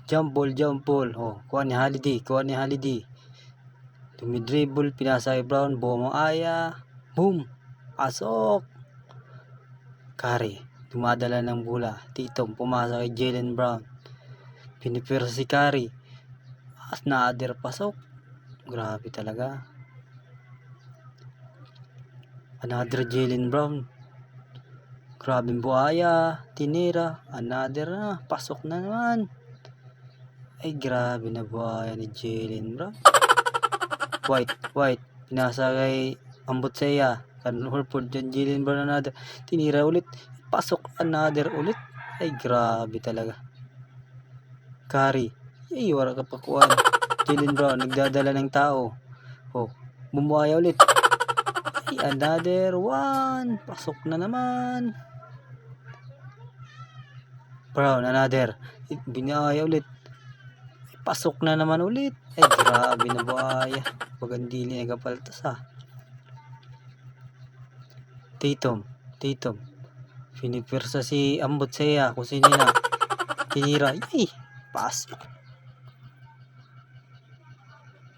Jump ball. Oh, kuha ni Holiday. Dumidribble, pinasa kay Brown, Bumayaya. Boom! Pasok! Curry, dumadala ng bola. Tatum, pumasa kay Jaylen Brown. Pinipirsa si Curry. Another pasok. Grabe talaga. Another Jaylen Brown. Grabe buhaya. Tinira. Another na. Pasok na naman. Ay grabe na buhaya ni Jaylen Brown. White. Pinasa kay Ambotsea. Horford dyan. Jaylen Brown another. Tinira ulit. Pasok another ulit. Ay grabe talaga. Curry. Ay wala ka pakuan. Jaylen Brown nagdadala ng tao. Oh, bumuhaya ulit. Ay another one. Pasok na naman. Brown another. Binaya ulit. Pasok na naman ulit. Ay grabe na buhaya. Pagandili nagapaltas ha. Tatum. Pinipirsa si Ambotsea. Kung sino na. Tinira. Ay pasok.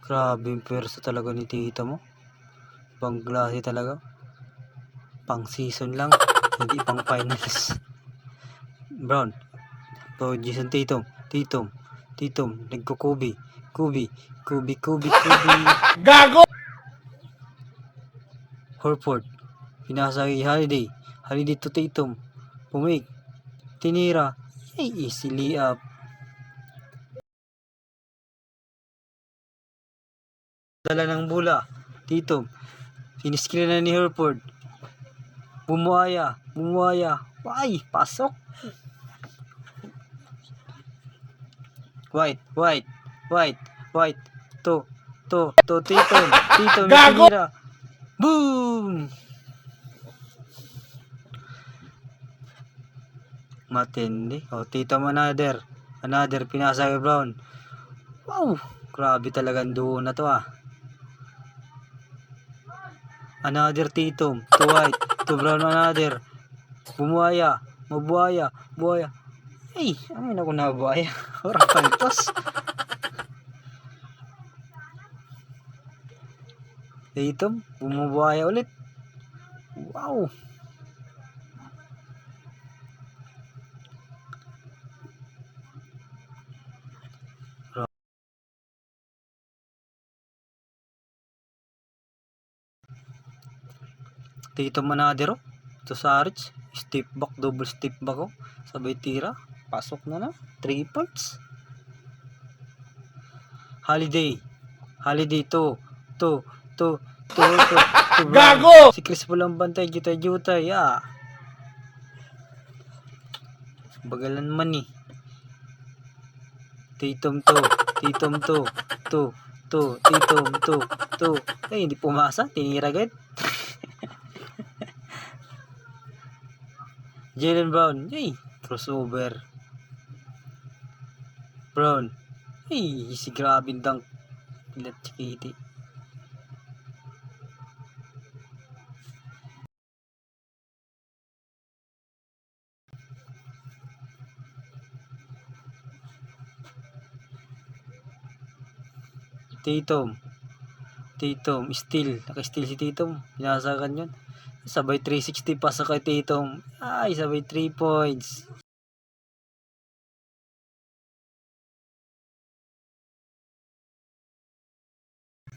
Grabe yung persa talaga ni tita mo. Pang klase talaga. Pang season lang. Hindi pang finals. Brown. To Jason Tatum. Nagkukubi. Kubi. Gago! Horford. Pinasa kay Holiday to Tatum. Pumig. Tinira. Ay easily up. Dala ng bola. Tatum. Finiskill na ni Horford. Bumuhaya. Ay, pasok. White. To Tatum. Gago! Tinira. Boom! Matindi. Oh, Tatum another. Pinasa kay Brown. Wow! Grabe talagang duo na to ah. Another Tatum. To White. To Brown another. Bumuhaya. Ay, amin ako nabuhaya. Orang pantos. Tatum, bumubuhaya ulit. Wow. Tatum another. To Saric. Double step back oh. Sabay tira. Pasok na. 3 points. Holiday to Gago! Si Chris Paul ang bantay. Jutay. Ah. Bagalan man eh. Tatum to. Ay, hindi pumasa. Tinira agad. Jaylen Brown. Ay, crossover. Brown. Ay, si grabing dunk. Pilat chikiti. Tatum, steal. Naka-steal si Tatum. Pinasakan yun. Sabay 360 pa sa kay Tatum. Ay, sabay 3 points.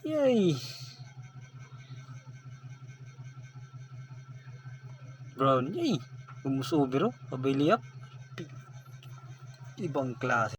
Yay! Brown, yay! Umusubiro. Sabay liyap. Ibang klase.